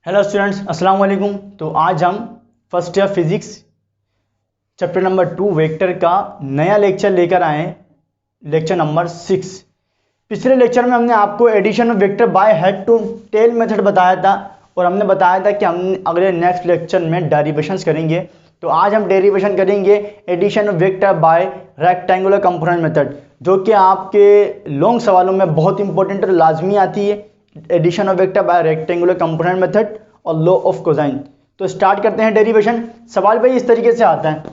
Hello students, अस्सलाम वालेकुम। तो आज हम first year physics chapter number 2 vector का नया लेक्चर लेकर आए हैं, लेक्चर नंबर 6। पिछले लेक्चर में हमने आपको addition of vector by head to tail method बताया था और हमने बताया था कि हम अगले नेक्स्ट लेक्चर में डेरिवेशंस करेंगे। तो आज हम डेरिवेशन करेंगे addition of vector by rectangular component method, जो कि आपके लॉन्ग सवालों में बहुत इंपॉर्टेंट और लाजमी आती है। Addition of vector by rectangular component method और लॉ ऑफ कोसाइन। तो स्टार्ट करते हैं डेरिवेशन। सवाल भाई इस तरीके से आता है,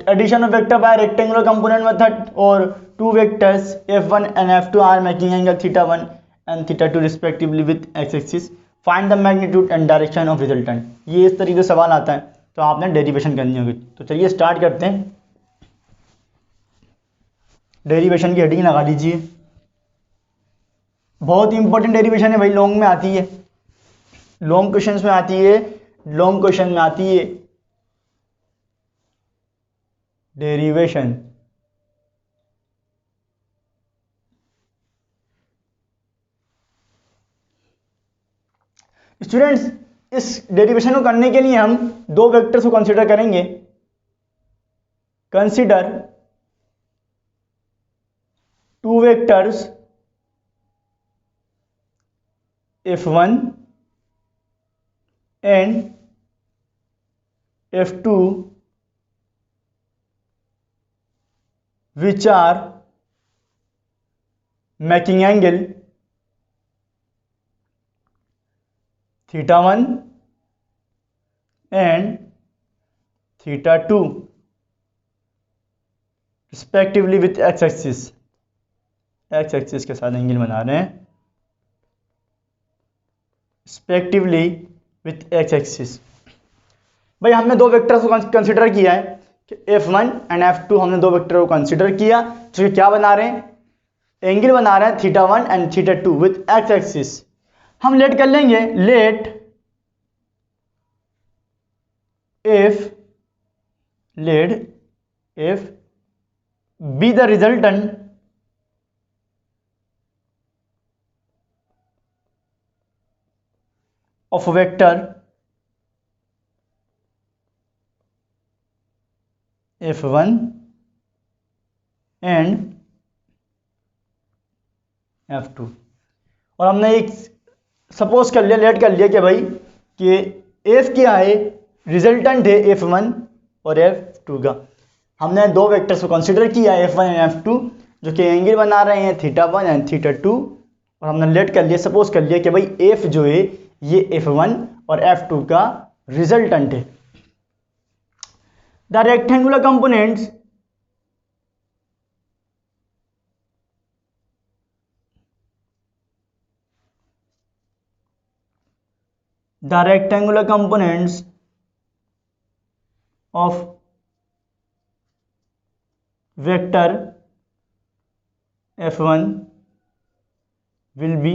addition of vector by rectangular component method और two vectors f1 and f2 are making angle θ1 and θ2 respectively with x axis, find the magnitude and direction of resultant. ये इस तरीके से सवाल आता है, तो आपने डेरिवेशन करनी होगी। तो चलिए स्टार्ट करते हैं। डेरिवेशन की हेडिंग लगा लीजिए। बहुत इंपॉर्टेंट डेरिवेशन है भाई, लॉन्ग में आती है, लॉन्ग क्वेश्चंस में आती है, लॉन्ग क्वेश्चन में आती है डेरिवेशन। स्टूडेंट्स, इस डेरिवेशन को करने के लिए हम दो वेक्टर्स को कंसीडर करेंगे। Consider to vectors f1 and f2 which are making angle θ1 and θ2 respectively with x axis। x axis के साथ एंगल बना रहे हैं respectively with x axis। भाई हमने दो वेक्टर्स को कंसीडर किया है कि f1 एंड f2, हमने दो वेक्टर को कंसीडर किया जो कि क्या बना रहे हैं, एंगल बना रहे हैं θ1 एंड θ2 विद x एक्सिस। हम लेट कर लेंगे, late if be the resultant of a vector f1 and f2। और हमने एक सपोज कर लिया, लेट कर लिया कि भाई कि f क्या है, रिजल्टेंट है f1 और f2 का। हमने दो वेक्टर्स को कंसीडर किया f1 एंड f2 जो कि एंगल बना रहे हैं θ1 एंड θ2, और हमने लेट कर लिया, सपोज कर लिया कि भाई f जो है ये f1 और f2 का रिजल्टेंट है। The rectangular components of vector f1 will be,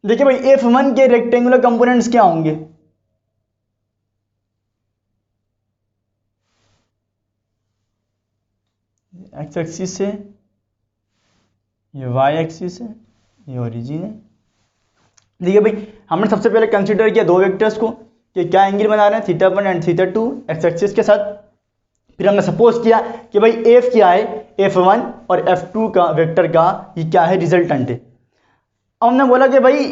देखिए भाई f1 के रेक्टेंगुलर कंपोनेंट्स क्या होंगे, x एक्सिस है, ये y एक्सिस है, ये ओरिजिन है। देखिए भाई हमने सबसे पहले कंसीडर किया दो वेक्टर्स को कि क्या एंगल बना रहे हैं θ1 एंड θ2 x एक्सिस के साथ। फिर हमने सपोज किया कि भाई f क्या है, f1 और f2 का वेक्टर का ये क्या है, रिजल्टेंट है। अब हमने बोला कि भाई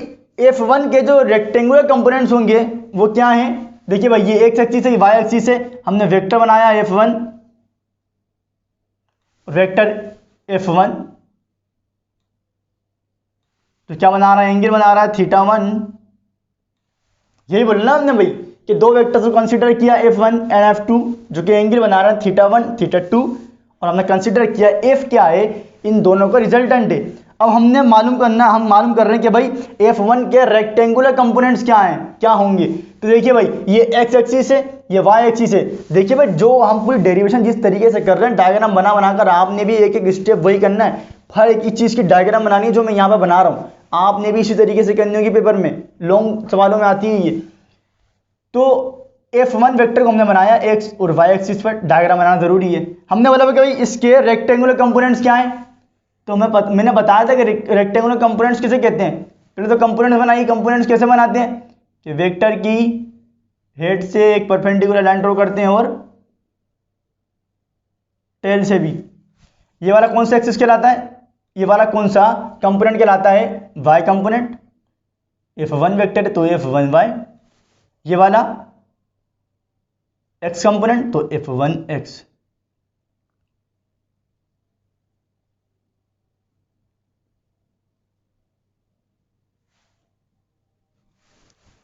f1 के जो रेक्टेंगुलर कंपोनेंट्स होंगे वो क्या हैं। देखिए भाई ये x एक्सिस है, y एक्सिस है, हमने वेक्टर बनाया f1, वेक्टर f1 तो क्या बना रहा है, एंगल बना रहा है θ1। यही बोलना हमने भाई कि दो वेक्टर्स को कंसीडर किया f1 एंड f2 जो कि एंगल बना रहा है θ1 θ2, और हमने कंसीडर किया f क्या है, इन दोनों का रिजल्टेंट है। अब हमने मालूम करना, हम मालूम कर रहे हैं कि भाई f1 के रेक्टेंगुलर कंपोनेंट्स क्या हैं, क्या होंगे। तो देखिए भाई ये x एक्सिस है, ये y एक्सिस है। देखिए भाई जो हम पूरी डेरिवेशन जिस तरीके से कर रहे हैं, डायग्राम बना बनाकर आपने भी एक एक स्टेप वही करना है। हर एक चीज़ की डायग्राम बनानी है जो मैं यहाँ पर बना रहा हूँ, आपने भी इसी तरीके से करनी होगी, पेपर में लॉन्ग सवालों में आती है ये। तो f1 वेक्टर को हमने बनाया x और y एक्सिस पर, डायग्राम बनाना जरूरी है। हमने बोला कि भाई इसके रेक्टेंगुलर कंपोनेंट्स क्या हैं, तो मैंने बताया था कि रेक्टेंगुलर कंपोनेंट्स किसे कहते हैं, पहले तो कंपोनेंट्स बनाइए। कंपोनेंट्स कैसे बनाते हैं कि वेक्टर की हेड से एक परपेंडिकुलर लाइन ड्रॉ करते हैं और टेल से भी। ये वाला कौन सा एक्सिस कहलाता है, ये वाला कौन सा कंपोनेंट कहलाता है, वाई कंपोनेंट। F1 वेक्टर है तो F1y, ये वाला x कंपोनेंट तो F1x।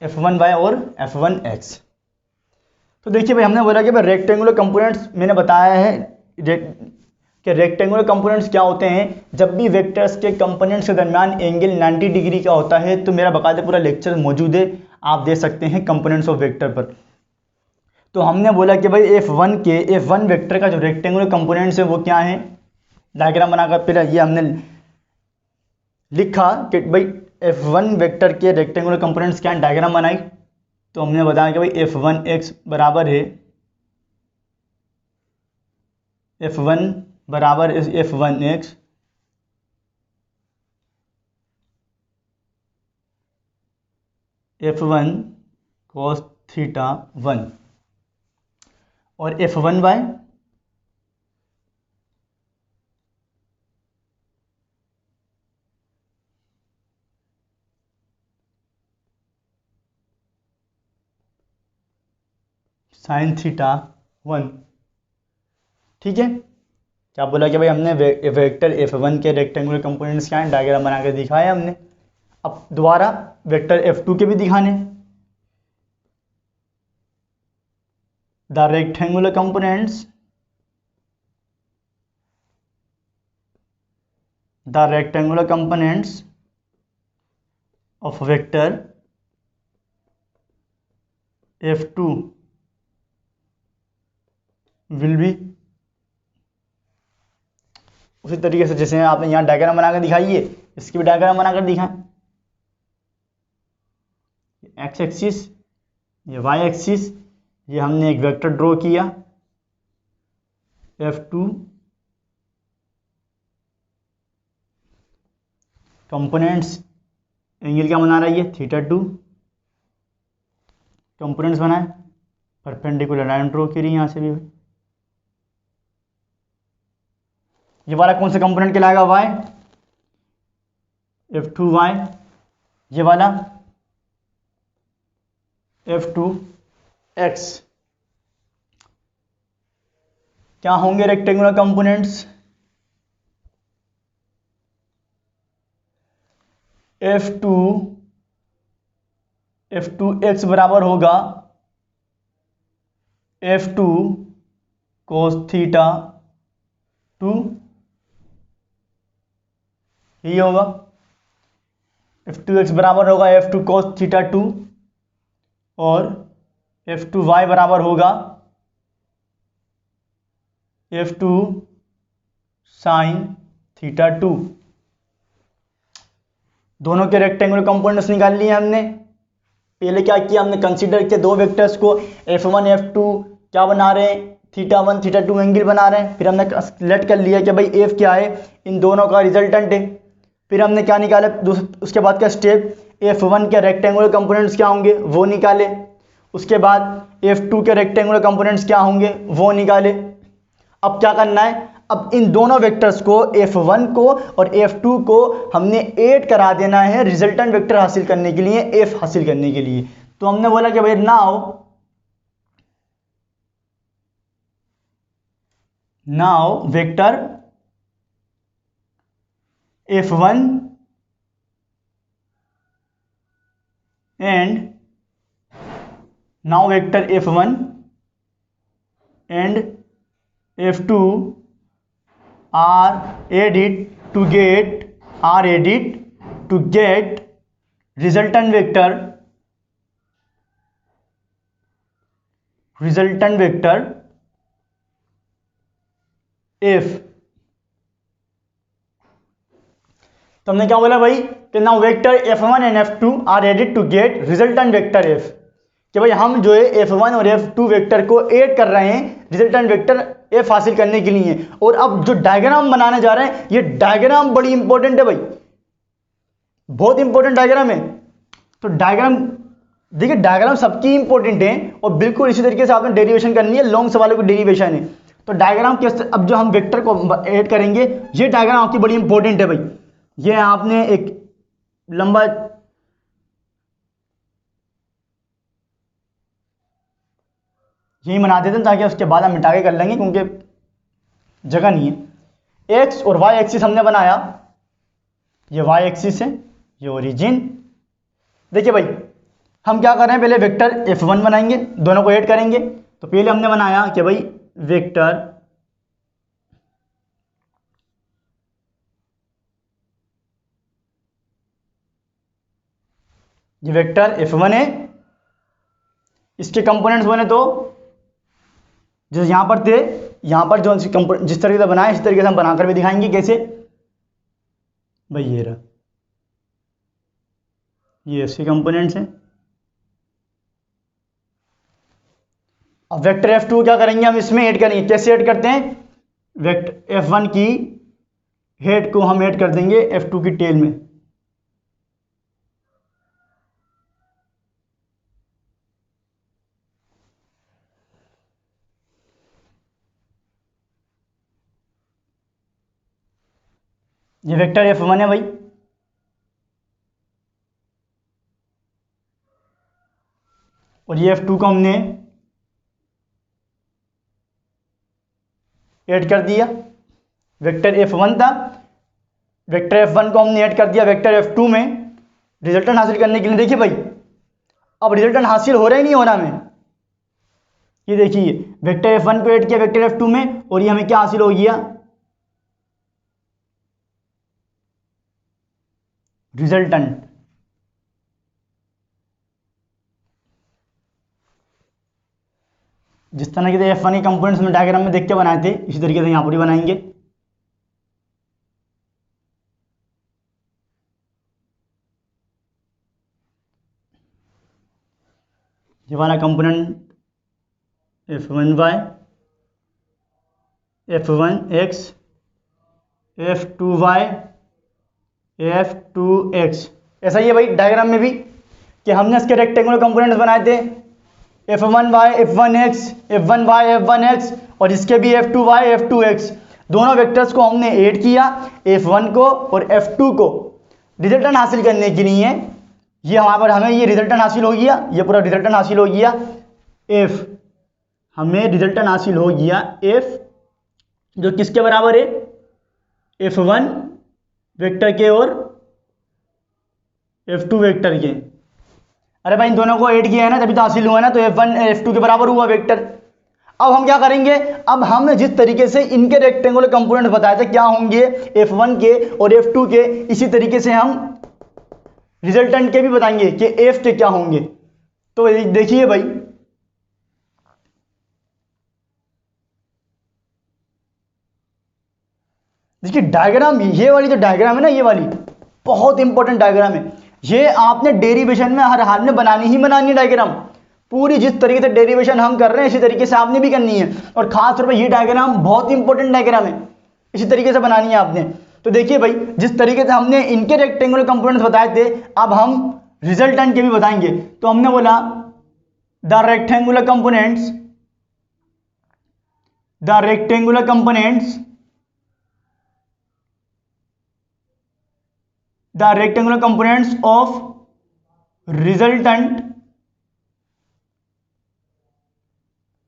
F1y और F1x। तो देखिए भाई, हमने बोला कि भाई रेक्टेंगुलर कंपोनेंट्स मैंने बताया है कि रेक्टेंगुलर कंपोनेंट्स क्या होते हैं। जब भी वेक्टर्स के कंपोनेंट्स के दरमियान एंगल 90 डिग्री का होता है तो मेरा बाकायदा पूरा लेक्चर मौजूद है, आप दे सकते हैं कंपोनेंट्स ऑफ वेक्टर पर। तो हमने बोला कि भाई F1 वेक्टर का जो रेक्टेंगुलर कंपोनेंट्स है वो क्या है, डायग्राम बनाकर पहले ये हमने लिखा कि भाई F1 वेक्टर के रेक्टेंगुलर कंपोनेंट्स क्या है, डायग्राम बनाई। तो हमने बताया कि भाई F1x बराबर है F1 बराबर F1x F1 cos थीटा 1 और F1y साइन थीटा 1। ठीक है, क्या बोला कि भाई हमने वेक्टर F1 के रेक्टेंगुलर कंपोनेंट्स क्या हैं, डायग्राम बना के दिखाया हमने। अब दोबारा वेक्टर F2 के भी दिखाने। The rectangular components of vector F2 will be, उसी तरीके से जैसे आपने यहाँ डायग्राम बनाकर दिखाई है, इसकी भी डायग्राम बनाकर दिखाएं। एक्स एक्सिस, ये वाई एक्सिस, ये हमने एक वेक्टर ड्रॉ किया F2, कंपोनेंट्स एंगल क्या बना रही है, थीटा 2, कंपोनेंट्स बनाए, परपेंडिकुलर लाइन ड्रॉ करी यहाँ से भी। ये वाला कौन सा कंपोनेंट कहलाएगा, y, F2y, ये वाला F2x। क्या होंगे रेक्टेंगुलर कंपोनेंट्स, F2x बराबर होगा F2 cos थीटा 2, यही होगा। F2x बराबर होगा F2 cos थीटा 2 और F2y बराबर होगा F2 साइन थीटा 2। दोनों के रेक्टेंगुलर कंपोनेंट्स निकाल लिए हमने। पहले क्या किया हमने, कंसीडर किया दो वेक्टर्स को, F1 F2 क्या बना रहे हैं, थीटा 1 थीटा 2 एंगल बना रहे हैं। फिर हमने सेलेक्ट कर लिया कि भाई F क्या है, इन दोनों का रिजल्टेंट है। फिर हमने क्या निकाला, उसके बाद का स्टेप, F1 के रेक्टेंगुलर कंपोनेंट्स क्या होंगे वो निकाले। उसके बाद F2 के रेक्टेंगुलर कंपोनेंट्स क्या होंगे वो निकाले। अब क्या करना है, अब इन दोनों वेक्टर्स को, F1 को और F2 को हमने ऐड करा देना है रिजल्टेंट वेक्टर हासिल करने के लिए, F हासिल करने के लिए। तो हमने बोला कि भाई now vector F1 and now vector F1 and F2 are added to get resultant vector F। तो हमने क्या बोला भाई कि now vector F1 and F2 are added to get resultant vector F, कि भाई हम जो है F1 और F2 वेक्टर को ऐड कर रहे हैं रिजल्टेंट वेक्टर F हासिल करने के लिए। और अब जो डायग्राम बनाने जा रहे हैं, ये डायग्राम बड़ी इंपॉर्टेंट है भाई। बहुत इंपॉर्टेंट डायग्राम है। तो डायग्राम देखिए, डायग्राम सबकी इंपॉर्टेंट है और बिल्कुल इसी तरीके से आपने डेरिवेशन करनी है, लॉन्ग सवालों की डेरिवेशन है। तो डायग्राम के अब जो हम वेक्टर को ऐड करेंगे, ये डायग्राम आपकी बड़ी इंपॉर्टेंट है भाई। ये आपने एक लंबा यही बना देते हैं ताकि उसके बाद हम मिटा के कर लेंगे, क्योंकि जगह नहीं है। एक्स और वाई एक्सिस हमने बनाया, ये वाई एक्सिस है, ये ओरिजिन। देखिए भाई, हम क्या कर रहे हैं, पहले वेक्टर F1 बनाएंगे, दोनों को ऐड करेंगे। तो पहले हमने बनाया कि भाई वेक्टर ये वेक्टर F1 है, इसके कंपोनेंट्स बने तो जो यहां पर थे, यहां पर जो जिस तरीके से बनाए इस तरीके से हम बनाकर भी दिखाएंगे। कैसे भाई, ये रहा, ये इसके कंपोनेंट्स हैं। अब वेक्टर F2 क्या करेंगे, हम इसमें ऐड करेंगे। कैसे ऐड करते हैं, वेक्टर F1 की हेड को हम ऐड कर देंगे F2 की टेल में। ये वेक्टर F1 है भाई, और ये F2 को हमने ऐड कर दिया। वेक्टर F1 था, वेक्टर F1 को हमने ऐड कर दिया वेक्टर F2 में रिजल्टेंट हासिल करने के लिए। देखिए भाई, अब रिजल्टेंट हासिल हो रहा ही नहीं होना में, ये देखिए वेक्टर F1 को ऐड किया वेक्टर F2 में, और ये हमें क्या हासिल हो गया, रिजल्टेंट। जिस तरीके से F1 के कंपोनेंट्स में डायग्राम में देख के बनाए थे, इसी तरीके से यहां पर भी बनाएंगे। ये वाला component F1y, F1x, F2y, F2x। ऐसा ही है भाई डायग्राम में भी, कि हमने इसके रेक्टेंगुलर कंपोनेंट्स बनाए थे F1y, F1x, F1y, F1x, और इसके भी F2y, F2x। दोनों वेक्टर्स को हमने ऐड किया, F1 को और F2 को रिजल्टेंट हासिल करने के लिए। ये हमारे पर हमें ये रिजल्टेंट हासिल हो गया, ये पूरा रिजल्टेंट हासिल हो गया F, हमें रिजल्टेंट हासिल हो गया F, जो किसके बराबर है, F1 वेक्टर के और F2 वेक्टर के। अरे भाई, इन दोनों को ऐड किया है ना, तभी तो हासिल हुआ ना, तो F1 F2 के बराबर हुआ वेक्टर। अब हम क्या करेंगे, अब हमने जिस तरीके से इनके रेक्टेंगुलर कंपोनेंट बताए थे क्या होंगे F1 के और F2 के, इसी तरीके से हम रिजल्टेंट के भी बताएंगे कि F के क्या होंगे। तो देखिए भाई, देखिए डायग्राम, ये वाली जो डायग्राम है ना, ये वाली बहुत इंपॉर्टेंट डायग्राम है। ये आपने डेरिवेशन में हर हाल में बनानी ही बनानी है डायग्राम। पूरी जिस तरीके से डेरिवेशन हम कर रहे हैं इसी तरीके से आपने भी करनी है, और खास तौर पर ये डायग्राम बहुत इंपॉर्टेंट डायग्राम है, इसी तरीके से बनानी है आपने। तो देखिए भाई, जिस तरीके से हमने इनके रेक्टेंगुलर कंपोनेंट्स बताए थे, अब हम रिजल्टेंट के भी बताएंगे। तो हमने बोला the rectangular components, the rectangular components, the rectangular components of resultant,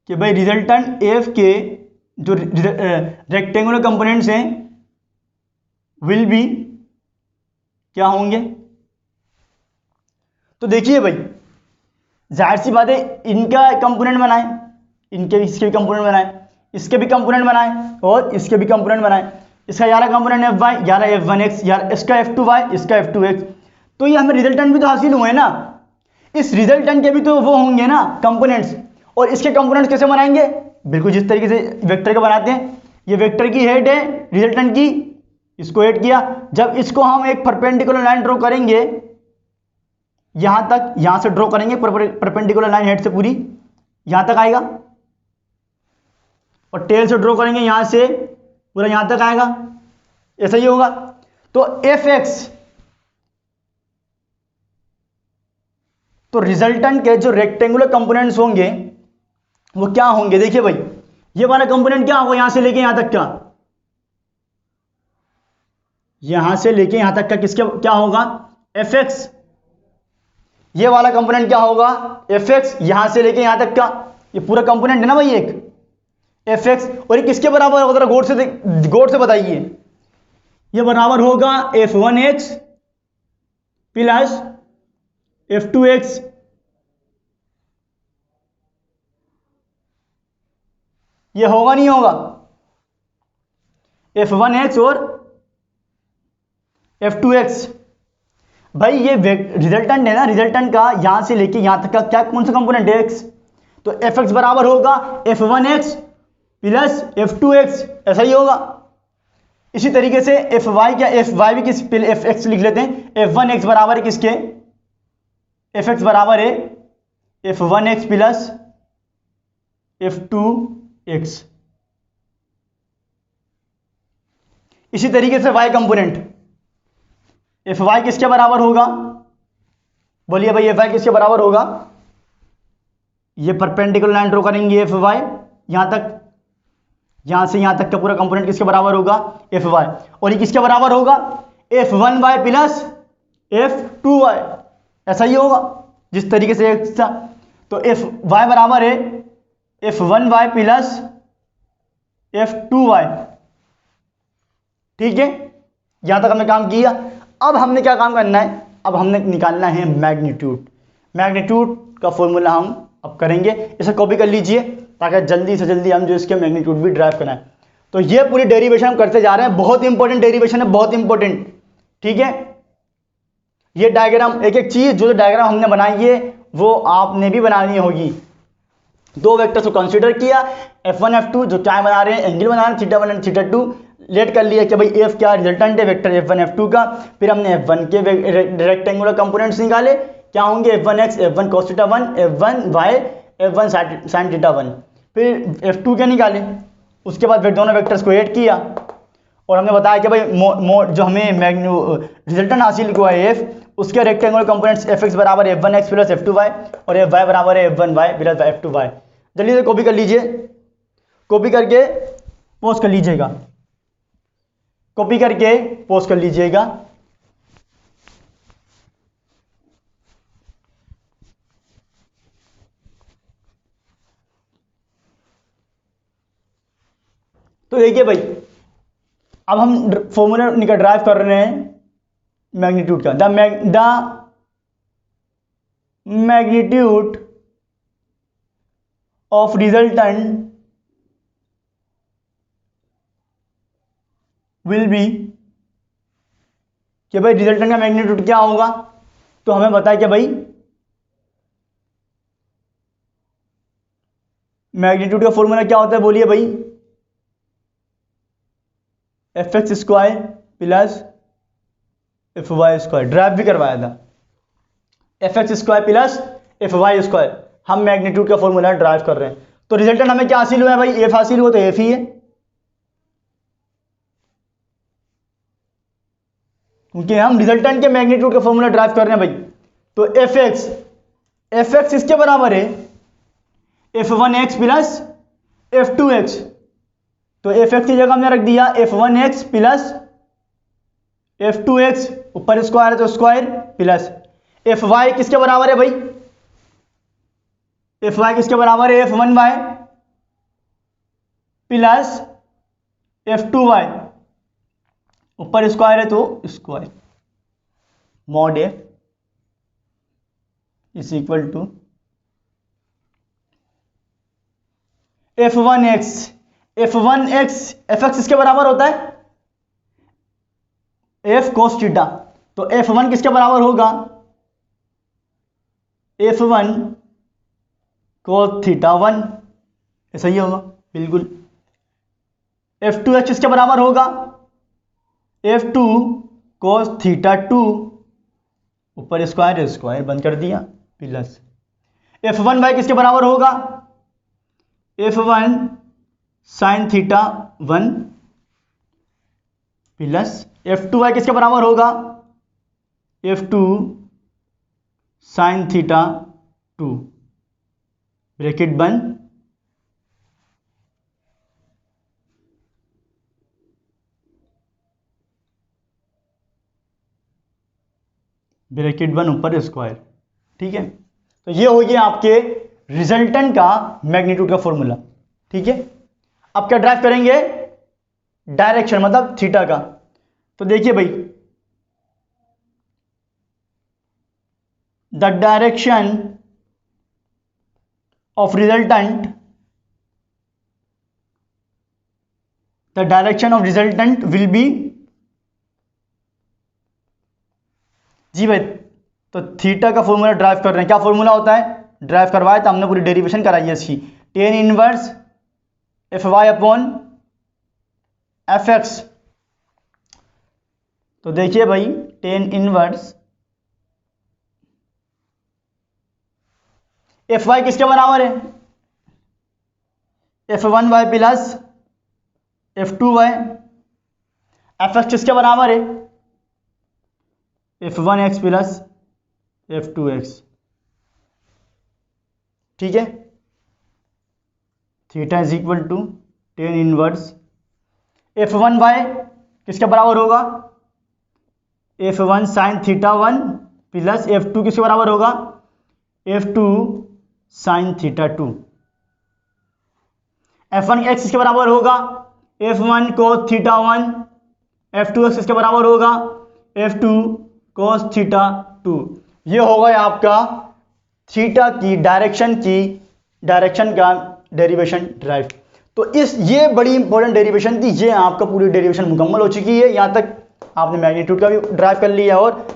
कि भाई रिजल्टेंट F के जो रेक्टेंगुलर कंपोनेंट्स हैं विल बी क्या होंगे। तो देखिए भाई, जाहिर सी बात है, इनका कंपोनेंट बनाए, इनके इसके भी कंपोनेंट बनाए, इसके भी कंपोनेंट बनाए और इसके भी कंपोनेंट बनाए। इसका यारा कंपोनेंट Fy, यारा F1x, यार इसका F2y, इसका F2x। तो ये हमें रिजल्टेंट भी तो हासिल हुए ना, इस रिजल्टेंट के भी तो वो होंगे ना कंपोनेंट्स, और इसके कंपोनेंट्स कैसे बनाएंगे, बिल्कुल जिस तरीके से वेक्टर के बनाते हैं। ये वेक्टर की हेड है रिजल्टेंट की, इसको ऐड किया। जब इसको हम एक परपेंडिकुलर लाइन ड्रॉ करेंगे, यहां तक, यहां से ड्रॉ करेंगे परपेंडिकुलर लाइन हेड से पूरी यहां तक आएगा, और टेल से ड्रॉ करेंगे यहां से पूरा यहां तक आएगा, ऐसा ही होगा। तो Fx तो रिजल्टेंट के जो रेक्टेंगुलर कंपोनेंट्स होंगे वो क्या होंगे? देखिए भाई, ये वाला कंपोनेंट क्या होगा, यहां से लेके यहां तक का, यहां से लेके यहां तक का किसके क्या होगा? F x. ये वाला कंपोनेंट क्या होगा? एफ एक्स, यहां से लेके यहां तक का, ये पूरा कंपोनेंट है ना भाई एक एफ एक्स। और ये किसके बराबर होगा? जरा गौर से बताइए। ये बराबर होगा F one X plus F two x. ये होगा नहीं होगा? एफ वन एक्स और एफ टू एक्स। भाई ये रिजल्टेंट है ना, रिजल्टेंट का यहां से लेके यहां तक का क्या कौन सा कंपोनेंट है? एक्स। तो एफ एक्स बराबर होगा F one X plus F two x, ऐसा ही होगा। इसी तरीके से एफ वाई क्या, एफ वाई भी किस, एफ एक्स लिख लेते हैं। एफ वन एक्स बराबर है किसके? एफ एक्स बराबर है F one X plus F two x. इसी तरीके से वाई कंपोनेंट, एफ वाई किसके बराबर होगा? बोलिए भाई, एफ वाई किसके बराबर होगा? ये परपेंडिकुलर लाइन ड्रॉ करेंगे एफ वाई, यहां तक, यहां से यहां तक का पूरा कंपोनेंट किसके बराबर होगा? F Y. और ये किसके बराबर होगा? F one Y plus F two Y, ऐसा ही होगा जिस तरीके से एक था। तो एफ वाई बराबर है F one Y plus F two Y. ठीक है, यहां तक हमने काम किया। अब हमने क्या काम करना है? अब हमने निकालना है मैग्नीट्यूड। मैग्नीट्यूड का फॉर्मूला हम अब करेंगे, इसे कॉपी कर लीजिए ताकि जल्दी से जल्दी हम जो इसके मैग्नीट्यूड भी ड्राइव कराएं। तो ये पूरी डेरिवेशन हम करते जा रहे हैं, बहुत इंपॉर्टेंट डेरिवेशन है, बहुत इंपॉर्टेंट। ठीक है, ये डायग्राम, एक एक चीज जो डायग्राम हमने बनाई है वो आपने भी बनानी होगी। दो वेक्टर्स को कंसीडर किया, F1 F2 जो क्या बना रहे हैं, एंगल बना रहे हैं, थीटा 1 एंड थीटा 2। लेट कर लिया कि भाई एफ क्या रिजल्टेंट है वेक्टर F1 F2 का। फिर हमने F1 के रेक्टेंगुलर कंपोनेंट्स निकाले, क्या होंगे? F1x, F1 cos theta 1, F1y, F1 sin theta 1। फिर F2 के निकाले, उसके बाद फिर दोनों वेक्टर्स को ऐड किया और हमने बताया कि भाई जो हमें रिजल्टेंट हासिल हुआ है एफ, उसके रेक्टेंगुलर कंपोनेंट्स Fx बराबर F1x प्लस F2y और Fy बराबर है F1y प्लस F2y। जल्दी से कॉपी कर लीजिए, कॉपी करके पोस्ट कर लीजिएगा, कॉपी करके पोस्ट कर लीजिएगा। तो देखिए भाई, अब हम फॉर्मूला निकल ड्राइव कर रहे हैं मैग्नीट्यूड का। The magnitude of resultant will B, कि भाई रिजल्टेंट का मैग्नीट्यूड क्या होगा? तो हमें बताया कि भाई मैग्नीट्यूड का फॉर्मूला क्या होता है, बोलिए भाई। F X square plus F Y square, derive भी करवाया था। F X square plus F Y square, हम मैग्नीट्यूड का फॉर्मूला ड्राइव कर रहे हैं। तो रिजल्टेंट हमें क्या हासिल हुआ है भाई? एफ हासिल हुआ, तो एफ ही है, क्योंकि हम रिजल्टेंट के मैग्नीट्यूड का फॉर्मूला ड्राइव कर रहे हैं भाई। तो एफ एक्स इसके बराबर है F one X plus F two x. तो एफ एक्स की जगह हमने रख दिया F one X plus F two x, ऊपर स्क्वायर है तो स्क्वायर प्लस एफ वाई किसके बराबर है भाई? एफ वाई किसके बराबर है? F one Y plus F two Y, ऊपर स्क्वायर है तो square, mod F is equal to F one X. F one X, F X इसके बराबर होता है एफ कोस थीटा, तो एफ वन किसके बराबर होगा? एफ वन कोस थीटा 1, ऐसा ही होगा बिल्कुल। एफ टू एक्स किसके बराबर होगा? एफ टू कोस थीटा 2, ऊपर स्क्वायर स्क्वायर बंद कर दिया प्लस एफ वन वाई किसके बराबर होगा? F one sine theta 1 plus F two Y किसके बराबर होगा? F two sine theta 2 bracket बंद, ब्रैकेट बंद ऊपर स्क्वायर। ठीक है, तो ये हो गया आपके रिजल्टेंट का मैग्नीट्यूड का फॉर्मूला। ठीक है, अब क्या ड्राइव करेंगे, डायरेक्शन मतलब थीटा का। तो देखिए भाई, the direction of resultant, the direction of resultant will be, जी भाई, तो थीटा का फॉर्मूला ड्राइव कर रहे हैं, क्या फॉर्मूला होता है, ड्राइव करवाया तो हमने पूरी डेरिवेशन कराई है इसकी, tan inverse F Y upon F X. तो देखिए भाई, टेन इनवर्स एफ वाई किसके बराबर है, F one Y plus F two Y, F X किसके बराबर है, F one X plus F two X. ठीक है, theta is equal to tan inverse F one Y किसके बराबर होगा, F one sine theta one plus F two किसके बराबर होगा, F two sine theta two. F one X किसके बराबर होगा, F one cos theta one, F two X किसके बराबर होगा, F to cos theta two. ये होगा आपका थीटा की डायरेक्शन का डेरिवेशन ड्राइव। तो ये बड़ी इंपॉर्टेंट डेरिवेशन थी, ये आपका पूरी डेरिवेशन मुकम्मल हो चुकी है। यहाँ तक आपने मैग्नीट्यूड का भी ड्राइव कर लिया और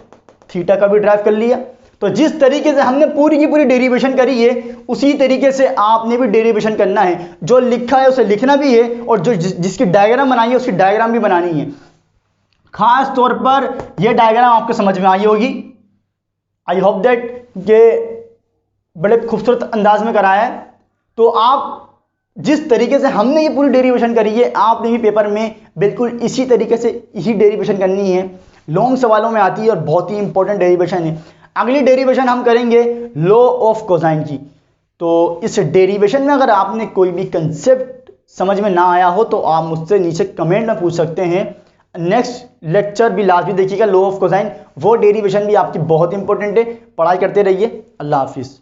थीटा का भी ड्राइव कर लिया। तो जिस तरीके से हमने पूरी की पूरी डेरिवेशन करी है, उसी तरीके से आपने भी डेरिवेशन करना है। जो लिखा है उसे लिखना भी है, और जो जिसकी डायग्राम बनाई है उसकी डायग्राम भी बनानी है। खास तौर पर यह डायग्राम आपको समझ में आई होगी। आई होप दैट ये बड़े खूबसूरत अंदाज में कराया है। तो आप जिस तरीके से हमने ये पूरी डेरिवेशन करी है, आपने भी पेपर में बिल्कुल इसी तरीके से ही डेरिवेशन करनी है। लॉन्ग सवालों में आती है और बहुत ही इंपॉर्टेंट डेरिवेशन है। अगली डेरिवेशन हम करेंगे लॉ ऑफ कोसाइन की। तो इस डेरिवेशन में अगर आपने कोई भी कंसेप्ट समझ में ना आया हो तो आप मुझसे नीचे कमेंट में पूछ सकते हैं। नेक्स्ट लेक्चर भी लास्ट भी देखिएगा लॉ ऑफ कोसाइन, वो डेरिवेशन भी आपकी बहुत इंपॉर्टेंट है। पढ़ाई करते रहिए। अल्लाह हाफिज़।